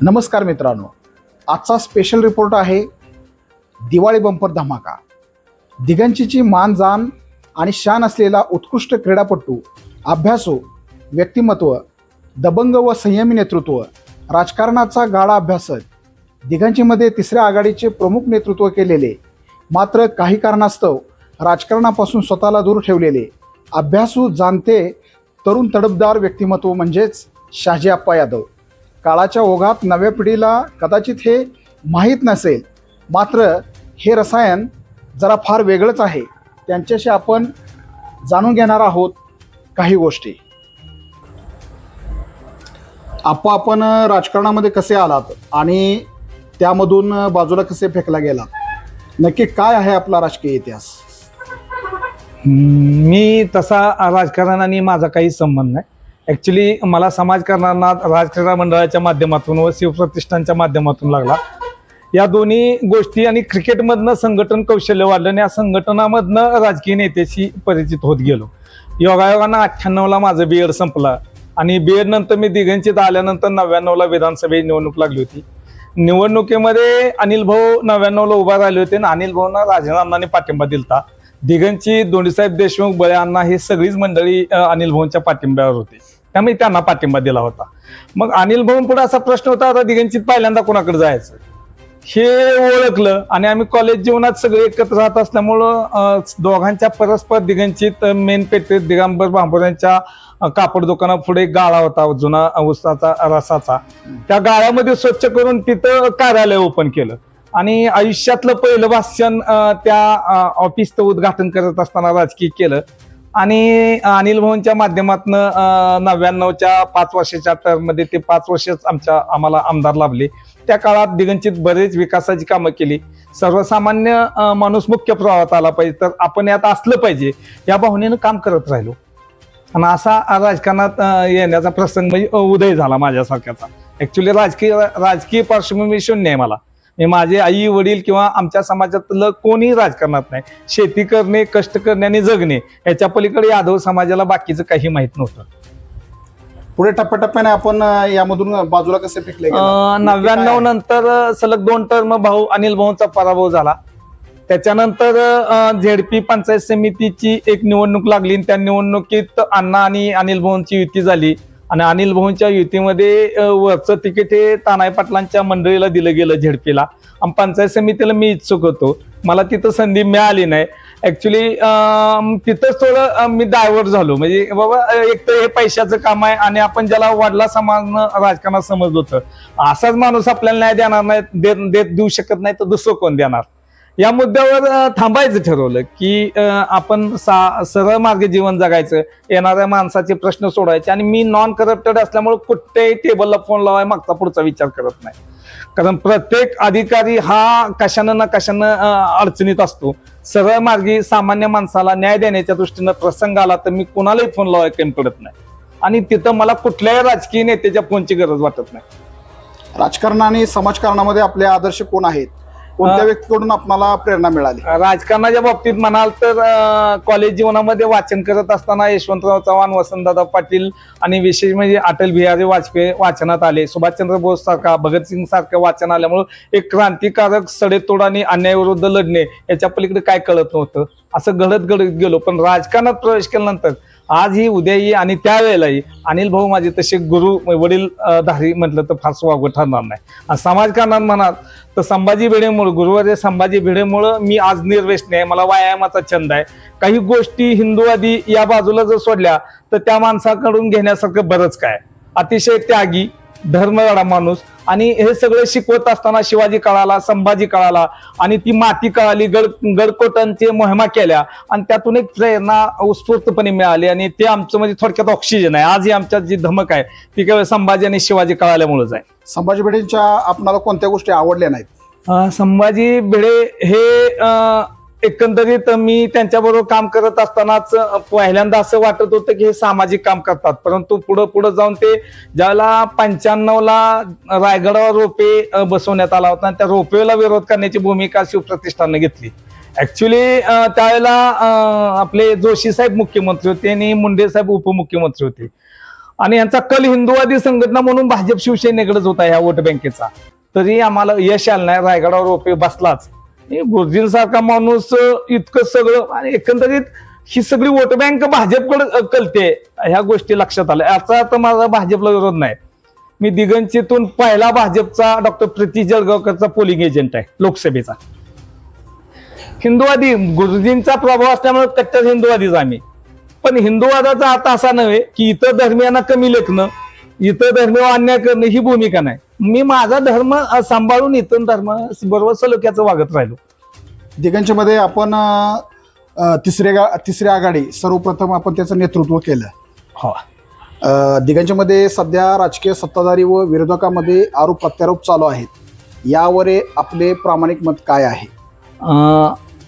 नमस्कार मित्रांनो, आजचा स्पेशल रिपोर्ट आहे दिवाळी बंपर धमाका। दिगंचीची मान जान आणि शान असलेला उत्कृष्ट क्रीडापटू, अभ्यासू व्यक्तिमत्व, दबंग व संयमी नेतृत्व, राजकारणाचा गाढा अभ्यासक, दिगंचीमध्ये तिसऱ्या आघाडीचे प्रमुख नेतृत्व केलेले, मात्र काही कारणास्तव राजकारणापासून स्वतःला दूर ठेवलेले अभ्यासू जाणते तरुण तडफदार व्यक्तिमत्व म्हणजेच शहाजी आप्पा यादव। काळाच्या ओघात नव्या पिढीला कदाचित हे माहीत नसेल, मात्र हे रसायन जरा फार वेगळंच आहे। त्यांच्याशी आपण जाणून घेणार आहोत काही गोष्टी। आप्पा, आपण राजकारणामध्ये कसे आलात आणि त्यामधून बाजूला कसे फेकला गेलात? नक्की काय आहे आपला राजकीय इतिहास? मी तसा राजकारण आणि माझा काही संबंध नाही। ॲक्च्युली मला समाजकारणांना राजक्रीडा मंडळाच्या माध्यमातून व शिवप्रतिष्ठानच्या माध्यमातून लागला। या दोन्ही गोष्टी आणि क्रिकेटमधनं संघटन कौशल्य वाढलं आणि या संघटनामधनं राजकीय नेत्याशी परिचित होत गेलो। योगायोगानं 98ला माझं BEd संपलं आणि BEd नंतर मी दिगंचीत आल्यानंतर 99ला विधानसभेची निवडणूक लागली होती। निवडणुकीमध्ये अनिल भाऊ 99ला उभा राहिले होते आणि अनिल भाऊंना राजीनामाने पाठिंबा दिलता। दिगंची, दोंडीसाहेब देशमुख, बळेअण्णा ही सगळीच मंडळी अनिल भाऊंच्या पाठिंब्यावर होती, त्यामुळे त्यांना पाठिंबा दिला होता। मग अनिल भाऊंपुढे असा प्रश्न होता, आता दिगंचीत पहिल्यांदा कोणाकडे जायचं हे ओळखलं आणि आम्ही कॉलेज जीवनात सगळे एकत्र राहत असल्यामुळं दोघांच्या परस्पर दिगंचीत मेन पेठेत दिगंबर बांबोऱ्यांच्या कापड दुकानापुढे गाळा होता जुना ऊसाचा रसाचा। त्या गाळ्यामध्ये स्वच्छ करून तिथं कार्यालय ओपन केलं आणि आयुष्यातलं पहिलं भाषण त्या ऑफिसचं उद्घाटन करत असताना राजकीय केलं आणि अनिल भाऊंच्या माध्यमातून 99च्या 5 वर्षाच्या टर्ममध्ये ते 5 वर्षच आम्हाला आमदार लाभले। त्या काळात दिगंचीत बरेच विकासाची कामं केली। सर्वसामान्य माणूस मुख्य प्रवाहात आला पाहिजे, तर आपण यात असलं पाहिजे या भावनेनं काम करत राहिलो आणि असा राजकारणात येण्याचा प्रसंग म्हणजे उदय झाला माझ्यासारख्याचा। ऍक्च्युली राजकीय पार्श्वभूमी शून्य आहे मला। माझे आई वडील किंवा आमच्या समाजातलं कोणी राजकारणात नाही। शेती करणे, कष्ट करणे आणि जगणे याच्या पलीकडे यादव समाजाला बाकीचं काही माहित नव्हतं। पुढे टप्प्याटप्प्याने आपण यामधून बाजूला कसे फेकले? 99 नंतर सलग 2 टर्म भाऊ अनिल भाऊंचा पराभव झाला। त्याच्यानंतर ZP पंचायत समितीची एक निवडणूक लागली आणि त्या निवडणुकीत अण्णा आणि अनिल भाऊंची युती झाली आणि अनिल भाऊंच्या युतीमध्ये वरचं तिकीट हे तानाई पाटलांच्या मंडळीला दिलं गेलं ZPला आणि पंचायत समितीला मी इच्छुक होतो। मला तिथं संधी मिळाली नाही। ऍक्च्युली तिथंच थोडं मी डायव्हर्ट झालो, म्हणजे बाबा एक तर हे पैशाचं काम आहे आणि आपण ज्याला वडला समाजनं राजकारणात समजलं होतं, असाच माणूस आपल्याला न्याय देणार नाही, देऊ शकत नाही तर दुसरं कोण देणार, या मुद्द्यावर थांबायचं ठरवलं की आपण सरळ मार्गे जीवन जगायचं, येणाऱ्या माणसाचे प्रश्न सोडवायचे आणि मी नॉन करप्टेड असल्यामुळे कुठेही टेबलला फोन लावाय मागचा पुढचा विचार करत नाही। कारण प्रत्येक अधिकारी हा कशानं ना कशानं अडचणीत असतो। सरळ मार्गी सामान्य माणसाला न्याय देण्याच्या दृष्टीनं प्रसंग आला तर मी कुणालाही फोन लावाय कमी पडत नाही आणि तिथं मला कुठल्याही राजकीय नेत्याच्या फोनची गरज वाटत नाही। राजकारण आणि समाजकारणामध्ये आपले आदर्श कोण आहेत? कोणत्या व्यक्तीकडून आपल्याला प्रेरणा मिळाली? राजकारणाच्या बाबतीत म्हणाल तर कॉलेज जीवनामध्ये वाचन करत असताना यशवंतराव चव्हाण, वसंतदादा पाटील आणि विशेष म्हणजे अटल बिहारी वाजपेयी वाचनात आले। सुभाषचंद्र बोस सारखा, भगतसिंग सारखं वाचन आल्यामुळे एक क्रांतिकारक सडेतोड आणि अन्यायाविरुद्ध लढणे याच्या पलीकडे काय कळत नव्हतं, असं घडत गेलो। पण राजकारणात प्रवेश केल्यानंतर आजही उद्याही आणि त्यावेळेलाही अनिल भाऊ माझे तसे गुरु वडील धारी म्हटलं तर फारसं वावगं ठरणार नाही। आणि समाजकारणात म्हणाल तर संभाजी भिडेमुळे, गुरुवारी संभाजी भिडेमुळं मी आज निर्व्यसनी आहे, मला व्यायामाचा छंद आहे। काही गोष्टी हिंदूवादी या बाजूला जर सोडल्या तर त्या माणसाकडून घेण्यासारखं बरंच काय। अतिशय त्यागी, धर्मवाडा माणूस आणि हे सगळं शिकवत असताना शिवाजी कळाला, संभाजी कळाला आणि ती माती कळाली, गडकोटांची मोहिमा केल्या आणि त्यातून एक प्रेरणा उत्स्फूर्तपणे मिळाली आणि ते आमचं म्हणजे थोडक्यात ऑक्सिजन आहे। आजही आमच्यात जी धमक आहे ती केवळ संभाजी आणि शिवाजी कळाल्यामुळेच आहे। संभाजी भिडेंच्या आपल्याला कोणत्या गोष्टी आवडल्या नाहीत? संभाजी भिडे हे एकंदरीत मी त्यांच्याबरोबर काम करत असतानाच पहिल्यांदा असं वाटत होतं की हे सामाजिक काम करतात, परंतु पुढे जाऊन ते ज्याला 95ला रायगडावर रोपे बसवण्यात आला होता आणि त्या रोपवेला विरोध करण्याची भूमिका शिवप्रतिष्ठानने घेतली। ऍक्च्युली त्यावेळेला आपले जोशी साहेब मुख्यमंत्री होते आणि मुंडे साहेब उपमुख्यमंत्री होते आणि यांचा कल हिंदुवादी संघटना म्हणून भाजप शिवसेनेकडेच होता ह्या वोट बँकेचा, तरी आम्हाला यश आलं नाही. रायगडावर रोपे बसलाच. गुरुजींसारखा माणूस इतकं सगळं, आणि एकंदरीत ही सगळी वोट बँक भाजपकडे कलते, ह्या गोष्टी लक्षात आल्या. याचा तर माझा भाजपला विरोध नाही. मी दिगंचीतून पहिला भाजपचा डॉक्टर प्रीती जळगावकरचा पोलिंग एजंट आहे लोकसभेचा. हिंदुवादी गुरुजींचा प्रभाव असल्यामुळे कट्टर हिंदुवादीच आम्ही. पण हिंदुवादाचा अर्थ असा नव्हे की इतर धर्मियांना कमी लेखणं, इतर धर्म अन्याय करणं ही भूमिका नाही. मी माझा धर्म सांभाळून इतर धर्म बरोबर सलोख्याचं वागत राहिलो. दिगंचमध्ये आपण तिसरी आघाडी सर्वप्रथम आपण त्याचं नेतृत्व केलं. हो. दिगंचमध्ये सध्या राजकीय सत्ताधारी व विरोधकामध्ये आरोप प्रत्यारोप चालू आहेत. यावर आपले प्रामाणिक मत काय आहे?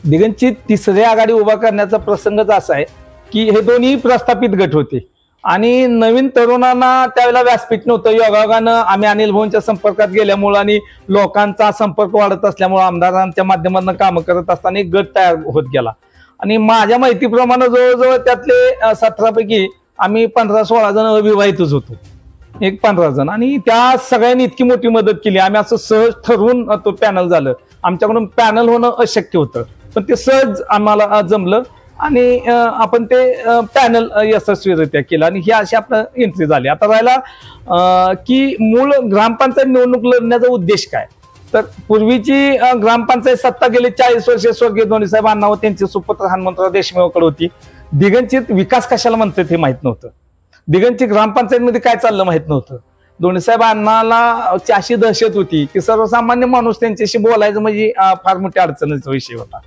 दिगंची तिसरी आघाडी उभा करण्याचा प्रसंगच असा आहे की हे दोन्ही प्रस्थापित गट होते आणि नवीन तरुणांना त्यावेळेला व्यासपीठ नव्हतं. योगायोगानं आम्ही अनिल भाऊंच्या संपर्कात गेल्यामुळं आणि लोकांचा संपर्क वाढत असल्यामुळं आमदारांच्या माध्यमातून कामं करत असताना एक गट तयार होत गेला. आणि माझ्या माहितीप्रमाणे जवळजवळ त्यातले 17 पैकी आम्ही 15-16 जण अविवाहितच होतो, एक 15 जण. आणि त्या सगळ्यांनी इतकी मोठी मदत केली. आम्ही असं सहज ठरवून तो पॅनल झालं. आमच्याकडून पॅनल होणं अशक्य होतं, पण ते सहज आम्हाला जमलं आणि आपण ते पॅनल यशस्वीरित्या केलं आणि ही अशी आपलं एंट्री झाली. आता राहिला की मूळ ग्रामपंचायत निवडणूक लढण्याचा उद्देश काय, तर पूर्वीची ग्रामपंचायत सत्ता गेली 40 वर्षे स्वर्गीय धोंडीसाहेब अण्णा व त्यांचे सुपुत्र हनुमंतराव देशमुखकडे होती. दिगंचित विकास कशाला म्हणतात हे माहित नव्हतं. दिगंची ग्रामपंचायतमध्ये काय चाललं माहित नव्हतं. धोंडीसाहेब अण्णाला अशी दहशत होती की सर्वसामान्य माणूस त्यांच्याशी बोलायचं म्हणजे फार मोठ्या अडचणीचा विषय होता.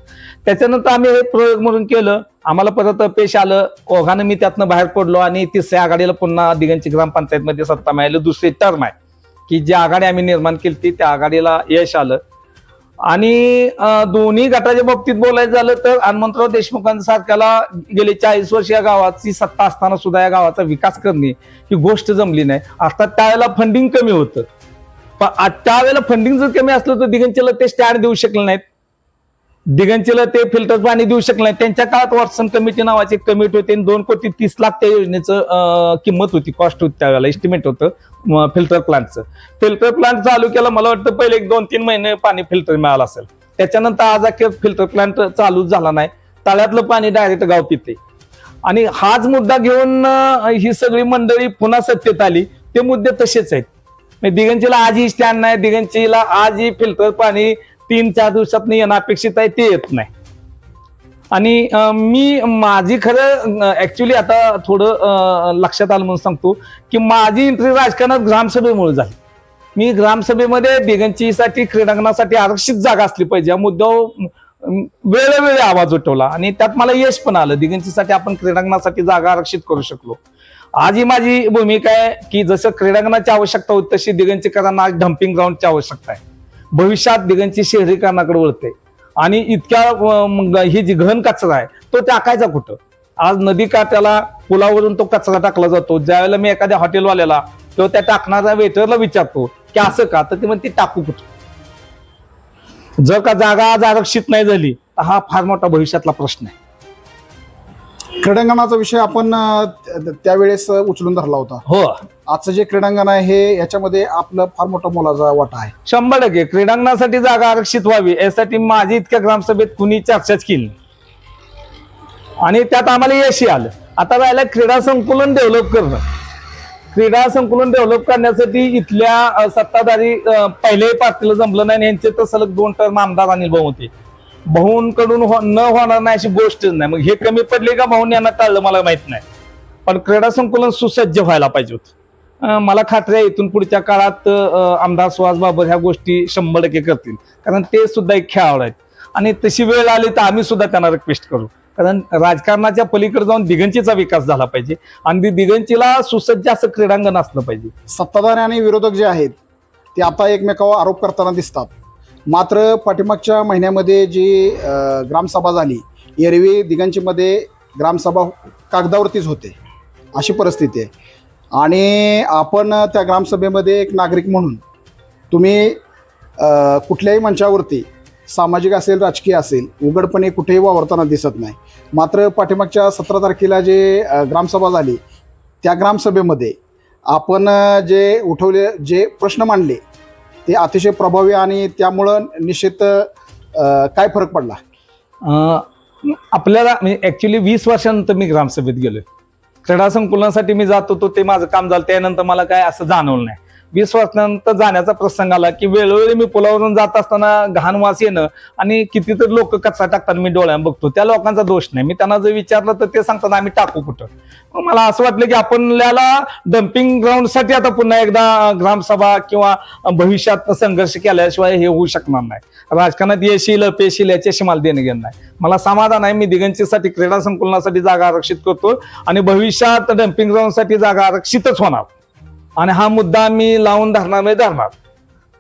त्याच्यानंतर आम्ही हे प्रयोग म्हणून केलं. आम्हाला परत अपयश आलं. ओघानं मी त्यातनं बाहेर पडलो आणि तिसऱ्या आघाडीला पुन्हा दिगंची ग्रामपंचायतमध्ये सत्ता मिळाली. दुसरी टर्म आहे की जी आघाडी आम्ही निर्माण केली त्या आघाडीला यश आलं. आणि दोन्ही गटाच्या बाबतीत बोलायचं झालं तर हनुमंतराव देशमुखांसारख्याला गेले 40 वर्ष या गावाची सत्ता असताना सुद्धा या गावाचा विकास करणे ही गोष्ट जमली नाही. अर्थात त्यावेळेला फंडिंग कमी होतं, पण त्यावेळेला फंडिंग जर कमी असलं तर दिगंचीला ते स्टँड देऊ शकले नाहीत, दिगंचीला ते फिल्टर पाणी देऊ शकले नाहीत. त्यांच्या काळात वॉटसन कमिटी नावाची एक कमिटी होती. 2,30,00,000 त्या योजनेचं किंमत होती, कॉस्ट होती त्यावेळेला, एस्टिमेट होतं फिल्टर प्लांटचं. फिल्टर प्लांट चालू केला, मला वाटतं पहिले 1-2-3 महिने पाणी फिल्टर मिळालं असेल. त्याच्यानंतर आज अखेर फिल्टर प्लांट चालूच झाला नाही. तळ्यातलं पाणी डायरेक्ट गाव पिते. आणि हाच मुद्दा घेऊन ही सगळी मंडळी पुन्हा सत्तेत आली. ते मुद्दे तसेच आहेत. दिगंचीला आजही स्टँड नाही, दिगंचीला आजही फिल्टर पाणी 3-4 दिवसात येणं अपेक्षित आहे, ते येत नाही. आणि मी माझी खरं ऍक्च्युली आता थोडं लक्षात आलं म्हणून सांगतो की माझी एंट्री राजकारणात ग्रामसभेमुळे झाली. मी ग्रामसभेमध्ये दिगंचीसाठी क्रीडांगणासाठी आरक्षित जागा असली पाहिजे या मुद्द्यावर वेळोवेळी आवाज उठवला आणि त्यात मला यश पण आलं. दिगंचीसाठी आपण क्रीडांगणासाठी जागा आरक्षित करू शकलो. आजही माझी भूमिका आहे की जसं क्रीडांगणाची आवश्यकता होती तशी दिगंचीकरांना आज डम्पिंग ग्राउंडची आवश्यकता आहे. भविष्यात दिगंची शहरीकरणाकडे वळते आणि इतक्या ही जी घन कचरा आहे तो टाकायचा कुठं. आज नदी काठाला पुलावरून तो कचरा टाकला जातो. ज्यावेळेला मी एखाद्या हॉटेलवाल्याला किंवा त्या टाकणाऱ्या वेटरला विचारतो की असं का, तर ते म्हणते टाकू कुठं. जर का जागा आज आरक्षित नाही झाली तर हा फार मोठा भविष्यातला प्रश्न आहे. क्रीडांगणाचा विषय आपण त्यावेळेस उचलून धरला होता. हो, आजचं जे क्रीडांगण आहे हे याच्यामध्ये आपलं फार मोठा मोलाचा वाटा आहे. 100% क्रीडांगणासाठी जागा आरक्षित व्हावी यासाठी माझी इतक्या ग्रामसभेत कुणी चर्चाच केली आणि त्यात आम्हाला यश आलं. आता राहिलं क्रीडा संकुलन डेव्हलप करणं. क्रीडा संकुलन डेव्हलप करण्यासाठी इथल्या सत्ताधारी पहिल्याही पार्टीला जमलं नाही. यांचे तर सलग 2 टर्म आमदार अनिल भाऊ होते. भाऊंकडून न होणार नाही अशी गोष्टच नाही. मग हे कमी पडले का भाऊन यांना टाळलं मला माहित नाही. पण क्रीडा संकुलन सुसज्ज व्हायला पाहिजे होतं. मला खात्री आहे इथून पुढच्या काळात आमदार सुहास बाबर ह्या गोष्टी 100% करतील, कारण ते सुद्धा एक खेळाडू आहेत. आणि तशी वेळ आली तर आम्ही सुद्धा त्यांना रिक्वेस्ट करू, कारण राजकारणाच्या पलीकडे जाऊन दिगंचीचा विकास झाला पाहिजे आणि दिगंचीला सुसज्ज असं क्रीडांगण असलं पाहिजे. सत्ताधारी आणि विरोधक जे आहेत ते आता एकमेकावर आरोप करताना दिसतात. मात्र पाठीमागच्या महिन्यामध्ये जी ग्रामसभा झाली, एरवी दिगंचीमध्ये ग्रामसभा कागदावरतीच होते अशी परिस्थिती आहे. आणि आपण त्या ग्रामसभेमध्ये एक नागरिक म्हणून तुम्ही कुठल्याही मंचावरती सामाजिक असेल राजकीय असेल उघडपणे कुठेही वावरताना दिसत नाही. मात्र पाठीमागच्या 17 तारखेला जे ग्रामसभा झाली त्या ग्रामसभेमध्ये आपण जे प्रश्न मांडले ते अतिशय प्रभावी आणि त्यामुळं निश्चित काय फरक पडला? आपल्याला म्हणजे ऍक्च्युली 20 वर्षानंतर मी ग्रामसभेत गेलोय. क्रीडा संकुलनासाठी मी जात होतो, ते माझं काम झालं, त्यानंतर मला काय असं जाणवलं नाही. 20 वर्षानंतर जाण्याचा प्रसंग आला की वेळोवेळी मी पुलावरून जात असताना घाण वास येणं आणि कितीतरी लोक कचरा टाकतात, मी डोळ्यानं बघतो. त्या लोकांचा दोष नाही. मी त्यांना जर विचारलं तर ते सांगतात आम्ही टाकू कुठं. मग मला असं वाटलं की आपल्याला डम्पिंग ग्राउंडसाठी आता पुन्हा एकदा ग्रामसभा किंवा भविष्यात संघर्ष केल्याशिवाय हे होऊ शकणार नाही. राजकारणात यश येईल अपयश येईल याच्याशी मला देणं घेणं नाही. मला समाधान आहे, मी दिगंचीसाठी क्रीडा संकुलनासाठी जागा आरक्षित करतो आणि भविष्यात डम्पिंग ग्राउंडसाठी जागा आरक्षितच होणार आणि हा मुद्दा मी लावून धरणार.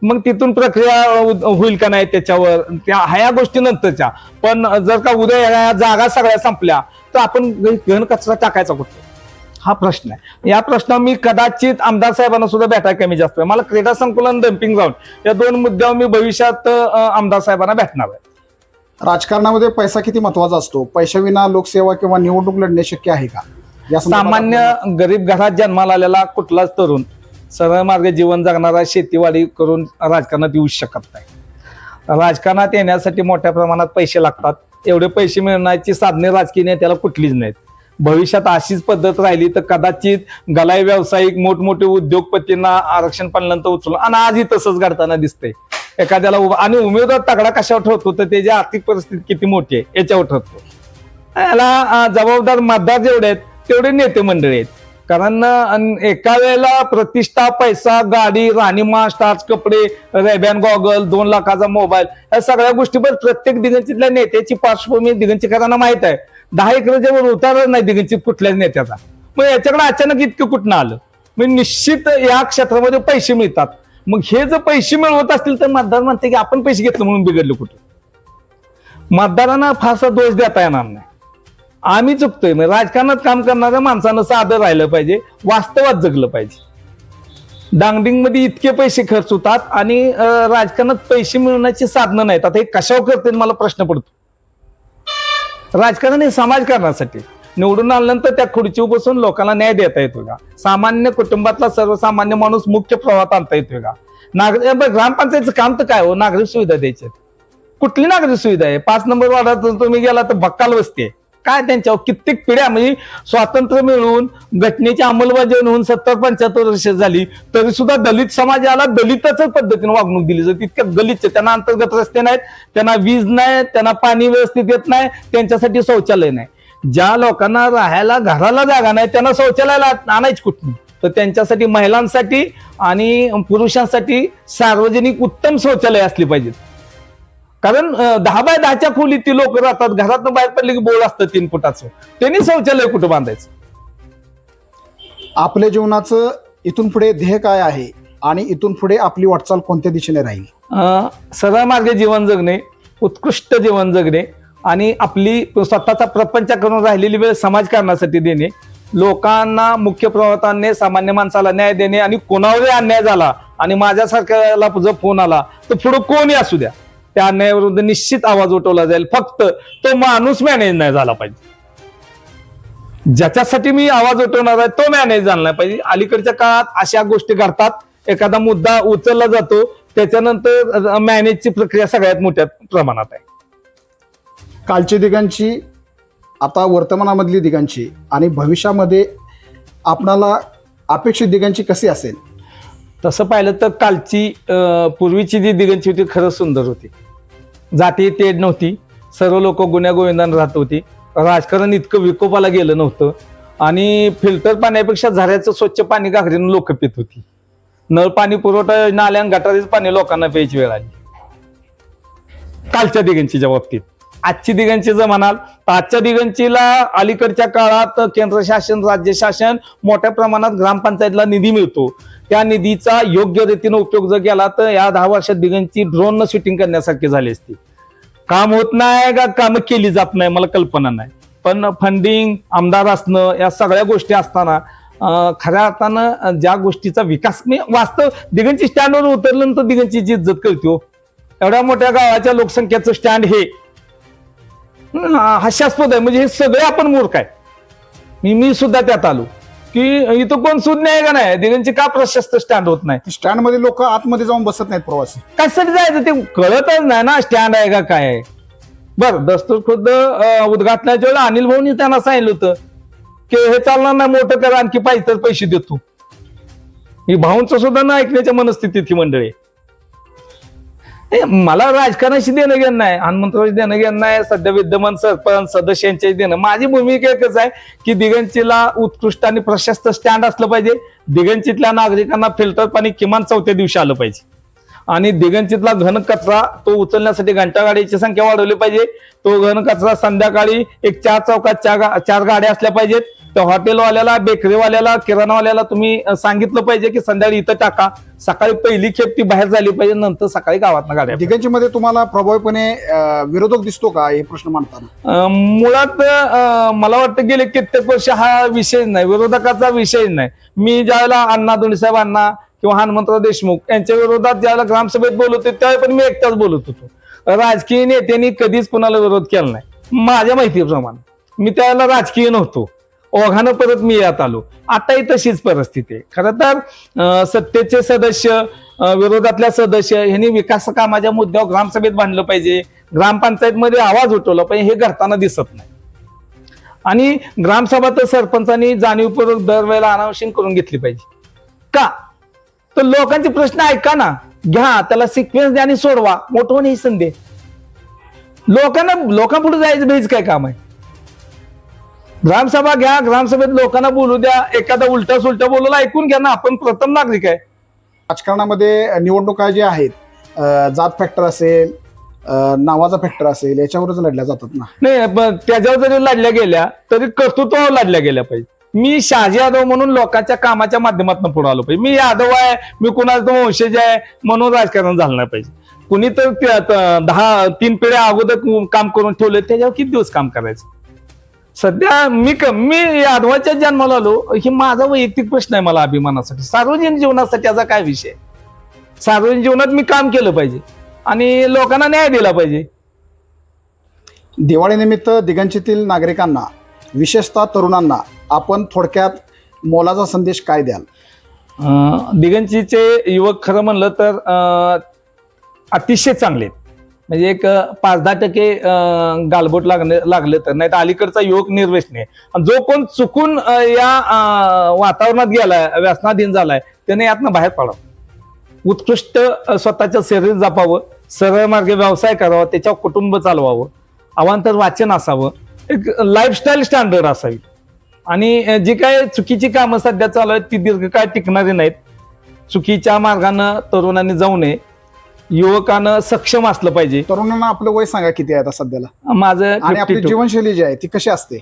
मग तिथून प्रक्रिया होईल का नाही त्याच्यावर ह्या गोष्टी नंतरच्या. पण जर का उद्या या जागा सगळ्या संपल्या तर आपण घन कचरा टाकायचा कुठे, हा प्रश्न आहे. या प्रश्नावर मी कदाचित आमदार साहेबांना सुद्धा भेटायला कमी जास्त. मला क्रीडा संकुलन डम्पिंग ग्राउंड या 2 मुद्द्यावर मी भविष्यात आमदार साहेबांना भेटणार आहे. राजकारणामध्ये पैसा किती महत्वाचा असतो? पैशाविना लोकसेवा किंवा निवडणूक लढणे शक्य आहे का? सामान्य गरीब घरात जन्माला आलेला कुठलाच तरुण सरळ मार्ग जीवन जगणारा शेतीवाडी करून राजकारणात येऊ शकत नाही. राजकारणात येण्यासाठी मोठ्या प्रमाणात पैसे लागतात. एवढे पैसे मिळण्याची साधने राजकीय नेत्याला कुठलीच नाहीत. भविष्यात अशीच पद्धत राहिली तर कदाचित गलाई व्यावसायिक मोठमोठे उद्योगपतींना आरक्षण पडल्यानंतर उचलून, आणि आजही तसंच घडताना दिसतंय. एखाद्याला आणि उमेदवार तगडा कशावर ठरतो तर त्याची आर्थिक परिस्थिती किती मोठी आहे याच्यावर ठरतो. याला जबाबदार मतदार जेवढे आहेत तेवढे नेते मंडळी आहेत. कारण एका वेळेला प्रतिष्ठा, पैसा, गाडी, राहणीमान, स्टार्च कपडे, रेबॅन गॉगल, 2 लाखाचा मोबाईल, या सगळ्या गोष्टीवर प्रत्येक दिगंचीतल्या नेत्याची पार्श्वभूमी दिगंचीकरांना माहित आहे. 10 एकराच्या वर उतारच नाही दिगंचीत कुठल्याच नेत्याचा. मग याच्याकडे अचानक इतकं कुठनं आलं? मग निश्चित या क्षेत्रामध्ये पैसे मिळतात. मग हे जर पैसे मिळवत असतील तर मतदार म्हणते की आपण पैसे घेतले म्हणून बिघडलं कुठं. मतदारांना फारसा दोष देता येणार नाही. आम्ही चुकतोय. मग राजकारणात काम करणाऱ्या माणसानं साधं राहिलं पाहिजे, वास्तवात जगलं पाहिजे. डांगडिंग मध्ये इतके पैसे खर्च होतात आणि राजकारणात पैसे मिळवण्याची साधनं नाहीत. आता हे कशावर करते मला प्रश्न पडतो. राजकारण हे समाजकारणासाठी. निवडून आल्यानंतर त्या खुर्चीवर बसून लोकांना न्याय देता येतो का? सामान्य कुटुंबातला सर्वसामान्य माणूस मुख्य प्रवाहात आणता येतोय का? ग्रामपंचायतचं काम तर काय हो? नागरिक सुविधा द्यायच्या. कुठली नागरिक सुविधा आहे? 5 नंबर वार्डात तुम्ही गेला तर भक्काल वस्ती काय त्यांच्यावर कित्येक पिढ्या, म्हणजे स्वातंत्र्य मिळून घटनेची अंमलबजावणी होऊन 70-75 वर्ष झाली तरी सुद्धा दलित समाजाला दलितच पद्धतीने वागणूक दिली जाते. इतक्या गलिच्छ. त्यांना अंतर्गत रस्ते नाहीत, त्यांना वीज नाही, त्यांना पाणी व्यवस्थित येत नाही, त्यांच्यासाठी शौचालय नाही. ज्या लोकांना राहायला घराला जागा नाही त्यांना शौचालयाला आणायची कुठून? तर त्यांच्यासाठी महिलांसाठी आणि पुरुषांसाठी सार्वजनिक उत्तम शौचालय असली पाहिजेत. कारण 10 बाय 10च्या खोलीत ती लोक राहतात. घरातून बाहेर पडले की बोळ असतं 3 फुटाचं. त्यांनी शौचालय कुठं बांधायचं? आपल्या जीवनाचं इथून पुढे ध्येय काय आहे आणि इथून पुढे आपली वाटचाल कोणत्या दिशेने राहील? सरळ मार्गे जीवन जगणे, उत्कृष्ट जीवन जगणे आणि आपली स्वतःचा प्रपंच करून राहिलेली वेळ समाजकारणासाठी देणे, लोकांना मुख्य प्रवाहाने सामान्य माणसाला न्याय देणे आणि कोणावरही अन्याय झाला आणि माझ्यासारख्याला जर फोन आला तर पुढे कोणी असू द्या त्या अन्यायाविरुद्ध निश्चित आवाज उठवला जाईल. फक्त तो माणूस मॅनेज नाही झाला पाहिजे. ज्याच्यासाठी मी आवाज उठवणार आहे तो मॅनेज झाला नाही पाहिजे. अलीकडच्या काळात अशा गोष्टी घडतात. एखादा मुद्दा उचलला जातो त्याच्यानंतर मॅनेजची प्रक्रिया सगळ्यात मोठ्या प्रमाणात आहे. कालची दिगंची, आता वर्तमानामधली दिगंची आणि भविष्यामध्ये आपणाला अपेक्षित दिगंची कशी असेल? तसं पाहिलं तर कालची पूर्वीची जी दिगंची होती खरंच सुंदर होती. जाती तेढ नव्हती, सर्व लोक गुण्यागोविंदाने राहत होती. राजकारण इतकं विकोपाला गेलं नव्हतं आणि फिल्टर पाण्यापेक्षा झऱ्याचं स्वच्छ पाणी घागरीनं लोक पित होती. नळ पाणी पुरवठा योजना आल्या आणि गटारीच पाणी लोकांना प्यायची वेळ आली कालच्या दिगंचीच्या बाबतीत. आजची दिगंची जर म्हणाल तर आजच्या दिगंचीला अलीकडच्या काळात केंद्र शासन, राज्य शासन मोठ्या प्रमाणात ग्रामपंचायतला निधी मिळतो. त्या निधीचा योग्य रीतीने उपयोग जर केला तर या 10 वर्षात दिगंची ड्रोननं शूटिंग करण्यासारखी झाली असती. काम होत नाही का कामं केली जात नाही मला कल्पना नाही. पण फंडिंग, आमदार असणं, या सगळ्या गोष्टी असताना खऱ्या अर्थानं ज्या गोष्टीचा विकास मी वास्तव दिगंची स्टँडवर उतरल्यानंतर दिगंचीची इज्जत करतो. एवढ्या मोठ्या गावाच्या लोकसंख्येचं स्टँड हे हास्यास्पद आहे. म्हणजे हे सगळे आपण मूर्ख आहे. मी सुद्धा त्यात आलो. की इथं कोण सुज्ञ आहे का नाही, दिगंची का प्रशस्त स्टँड होत नाही? स्टँड मध्ये लोक आतमध्ये जाऊन बसत नाहीत प्रवासी. कशासाठी जायचं ते कळतच नाही ना, स्टँड आहे का काय आहे. बरं, दस्तूर खुद्द उद्घाटनाच्या वेळेला अनिल भाऊनी त्यांना सांगितलं होतं की हे चालणार नाही, मोठं करा, आणखी पाहिजे तर पैसे देतो. ही भाऊंचं सुद्धा न ऐकण्याच्या मनस्थितीत ही मंडळी. मला राजकारणाशी देणं घेणं नाही, हनुमंतरावशी देणं घेणं नाही, सध्या विद्यमान सरपंच सदस्यांचे देणं. माझी भूमिका एकच आहे की दिगंचीला उत्कृष्ट आणि प्रशस्त स्टँड असलं पाहिजे. दिगंचीतल्या नागरिकांना फिल्टर पाणी किमान 4थ्या दिवशी आलं पाहिजे. आणि दिगंचीतला घन कचरा तो उचलण्यासाठी घंटागाडीची संख्या वाढवली पाहिजे. तो घन कचरा संध्याकाळी एक 4 चौकात 4 गाड्या असल्या पाहिजेत. त्या हॉटेलवाल्याला, बेकरीवाल्याला, किराणावाल्याला तुम्ही सांगितलं पाहिजे की संध्याकाळी इथं टाका. सकाळी पहिली खेप ती बाहेर झाली पाहिजे, नंतर सकाळी गावात गाड्या. दिगंची मध्ये तुम्हाला प्रभावीपणे विरोधक दिसतो का हे प्रश्न मांडताना? मुळात मला वाटतं गेले कित्येक वर्ष हा विषय नाही, विरोधकाचा विषय नाही. मी ज्यावेळेला अण्णा दोंडीसाहेब अण्णा किंवा हनुमंतराव देशमुख यांच्या विरोधात ज्यावेळेला ग्रामसभेत बोलत होते त्यावेळी पण मी एकटाच बोलत होतो. राजकीय नेत्यांनी कधीच कुणाला विरोध केला नाही माझ्या माहितीप्रमाणे. मी त्यावेळेला राजकीय नव्हतो, ओघानं परत मी यात आलो. आताही तशीच परिस्थिती आहे. खरं तर सत्तेचे सदस्य, विरोधातल्या सदस्य यांनी विकास कामाच्या मुद्द्यावर ग्रामसभेत बांधलं पाहिजे, ग्रामपंचायतमध्ये आवाज उठवला पाहिजे. हे घडताना दिसत नाही. आणि ग्रामसभा तर सरपंचांनी जाणीवपूर्वक दरवेळेला अनावश्यक करून घेतली पाहिजे. का तर लोकांचे प्रश्न ऐका ना, घ्या, त्याला सिक्वेन्स द्या आणि सोडवा. मोठं नाही संधी. लोकांपुढे जायचं भेज काय काम आहे? ग्रामसभा घ्या, ग्रामसभेत लोकांना बोलू द्या. एखादा उलटा सुलटा बोलायला ऐकून घ्या ना. आपण प्रथम नागरिक आहे. राजकारणामध्ये निवडणुका ज्या आहेत, जात फॅक्टर असेल, नावाचा फॅक्टर असेल, याच्यावरच लढल्या जातात ना. नाही, पण त्याच्यावर जरी लढल्या गेल्या तरी कर्तृत्वावर लढल्या गेल्या पाहिजे. मी शहाजी यादव म्हणून लोकांच्या कामाच्या माध्यमातून पुढे आलो पाहिजे. मी यादव आहे, मी कुणाचा वंशज आहे म्हणून राजकारण झालं नाही पाहिजे. कुणी तर 3 पिढ्या अगोदर काम करून ठेवले, त्याच्यावर किती दिवस काम करायचं? सध्या मी यादवाच्या जन्माला आलो, ही माझा वैयक्तिक प्रश्न आहे. मला अभिमानासाठी, सार्वजनिक जीवनासाठी याचा काय विषय? सार्वजनिक जीवनात मी काम केलं पाहिजे आणि लोकांना न्याय दिला पाहिजे. दिवाळीनिमित्त दिगंचीतील नागरिकांना, विशेषतः तरुणांना आपण थोडक्यात मोलाचा संदेश काय द्याल? दिगंचीचे युवक खरं म्हणलं तर अतिशय चांगले आहेत. म्हणजे एक 5-10% गालबोट लागले तर, नाही तर अलीकडचा युवक निर्व्यसनी आहे. जो कोण चुकून या वातावरणात गेलाय, व्यसनाधीन झालाय, त्याने यातनं बाहेर पडावं. उत्कृष्ट स्वतःच्या शरीर जपावं, सरळ मार्गे व्यवसाय करावा, त्याच्यावर कुटुंब चालवावं, अवांतर वाचन असावं, एक लाईफस्टाईल स्टँडर्ड असावी. आणि जी काय चुकीची कामं सध्या चालू आहेत ती दीर्घकाळ टिकणारी नाहीत. चुकीच्या मार्गानं तरुणांनी जाऊ नये. युवकानं सक्षम असलं पाहिजे. तरुणांना आपलं वय सांगा किती आहे आता सध्याला? माझं आणि आपली 52. जीवनशैली जी आहे ती कशी असते?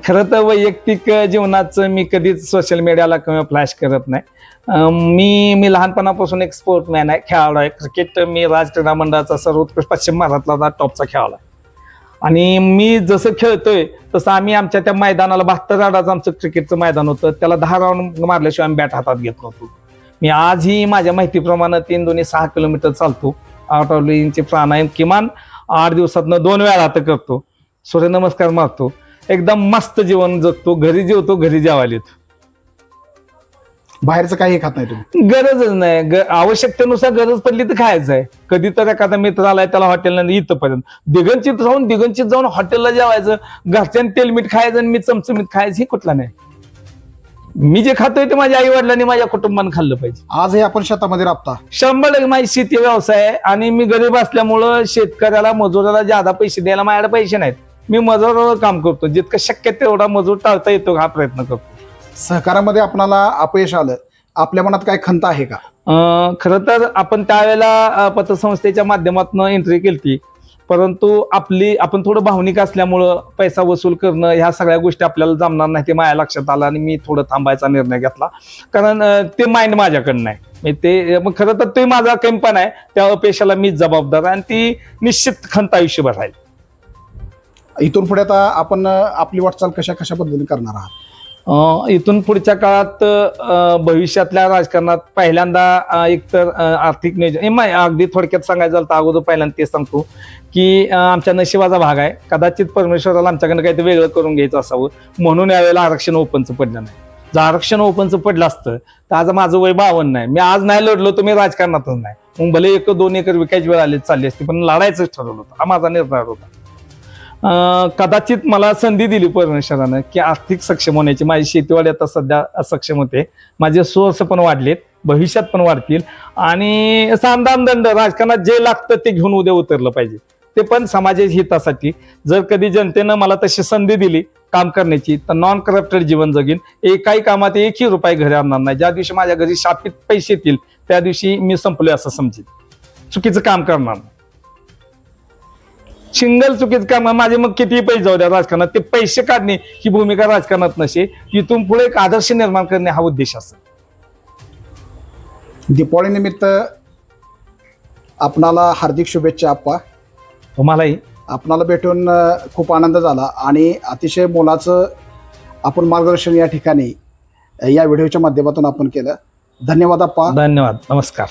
खरं तर वैयक्तिक जीवनाचं मी कधीच सोशल मीडियाला किंवा फ्लॅश करत नाही. मी लहानपणापासून एक स्पोर्टमॅन आहे, खेळाडू आहे. क्रिकेट मी राज क्रीडा मंडळाचा सर्वोत्कृष्ट पश्चिम महाराष्ट्रातला टॉपचा खेळाडू आहे. आणि मी जसं खेळतोय तसं आम्ही आमच्या त्या मैदानाला 72 राडाचं आमचं क्रिकेटचं मैदान होतं, त्याला 10 राऊंड मारल्याशिवाय आम्ही बॅट हातात घेत नव्हतो. मी आजही माझ्या माहितीप्रमाणे 3 दुनी 6 किलोमीटर चालतो. 8 इंची प्राणायाम किमान 8 दिवसातनं 2 वेळा आता करतो. सूर्यनमस्कार मारतो. एकदम मस्त जीवन जगतो. घरी जेवतो, घरी जेवायला येतो. बाहेरचं काही खात नाही तुम्ही? गरजच नाही. आवश्यकतेनुसार गरज पडली तर खायचं आहे. कधी तर एखादा मित्र आलाय त्याला हॉटेलला इथंपर्यंत दिगंचित जाऊन हॉटेलला जेवायचं, घरच्यांनी तेलमीठ खायचं आणि मी चमचमीत खायचं, हे कुठला नाही. मी जे खातोय ते माझ्या आई वडिलांनी, माझ्या कुटुंबाने खाल्लं पाहिजे. आज हे आपण शेतामध्ये राबता? 100% माझी शेती व्यवसाय आहे आणि मी गरीब असल्यामुळं शेतकऱ्याला, मजुराला ज्यादा पैसे द्यायला माझ्याकडे पैसे नाहीत. मी मजुरावर काम करतो. जितकं शक्य तेवढा मजूर टाळता येतो हा प्रयत्न करतो. सहकारामध्ये आपणाला अपयश आलं, आपल्या मनात काय खंत आहे का? खरं तर आपण त्यावेळेला पतसंस्थेच्या माध्यमातून एंट्री केली, परंतु आपण थोडं भावनिक असल्यामुळं पैसा वसूल करणं ह्या सगळ्या गोष्टी आपल्याला जमणार नाही ते माझ्या लक्षात आलं आणि मी थोडं थांबायचा निर्णय घेतला. कारण ते माइंड माझ्याकडं नाही. ते मग खरं तर ते माझा कमीपणा आहे. त्या अपयशाला मीच जबाबदार आहे आणि ती निश्चित खंत आयुष्यभर राहील. इथून पुढे आता आपण आपली वाटचाल कशा पद्धतीने करणार आहात? इथून पुढच्या काळात भविष्यातल्या राजकारणात पहिल्यांदा एकतर आर्थिक नियोजन, अगदी थोडक्यात सांगायचं झालं तर अगोदर पहिल्यांदा ते सांगतो की आमच्या नशिबाचा भाग आहे. कदाचित परमेश्वराला आमच्याकडनं काहीतरी वेगळं करून घ्यायचं असावं म्हणून यावेळेला आरक्षण ओपनचं पडलं नाही. जर आरक्षण ओपनचं पडलं असतं तर आज माझं वय 52 आहे. मी आज नाही लढलो तर मी राजकारणातच नाही. मग भले 1-2 एकर विकायची वेळ आली चालली असती, पण लढायचंच ठरवलं होतं. हा माझा निर्धार होता. कदाचित मला संधी दिली परमेश्वरानं की आर्थिक सक्षम होण्याची. माझी शेतीवाडी आता सध्या असक्षम होते, माझे सोर्स पण वाढलेत, भविष्यात पण वाढतील. आणि सामदाम दंड राजकारणात जे लागतं ते घेऊन उद्या उतरलं पाहिजे, ते पण समाजाच्या हितासाठी. जर कधी जनतेनं मला तशी संधी दिली काम करण्याची तर नॉन करप्टेड जीवन जगीन. एकाही कामात 1ही रुपये घरी आणणार नाही. ज्या दिवशी माझ्या घरी शापित पैसे येतील त्या दिवशी मी संपलोय असं समजेल. चुकीचं काम करणार नाही. सिंगल चुकीचं काम माझे मग कितीही पैसे जाऊ द्या राजकारणात, ते पैसे काढणे ही भूमिका राजकारणात नसे. इथून पुढे एक आदर्श निर्माण करणे हा उद्देश असेल. दीपावली निमित्त आपणाला हार्दिक शुभेच्छा आप्पा. तुम्हालाही. आपणाला भेटून खूप आनंद झाला आणि अतिशय मोलाचं आपण मार्गदर्शन या ठिकाणी या व्हिडिओच्या माध्यमातून आपण केलं. धन्यवाद आप्पा. धन्यवाद. नमस्कार.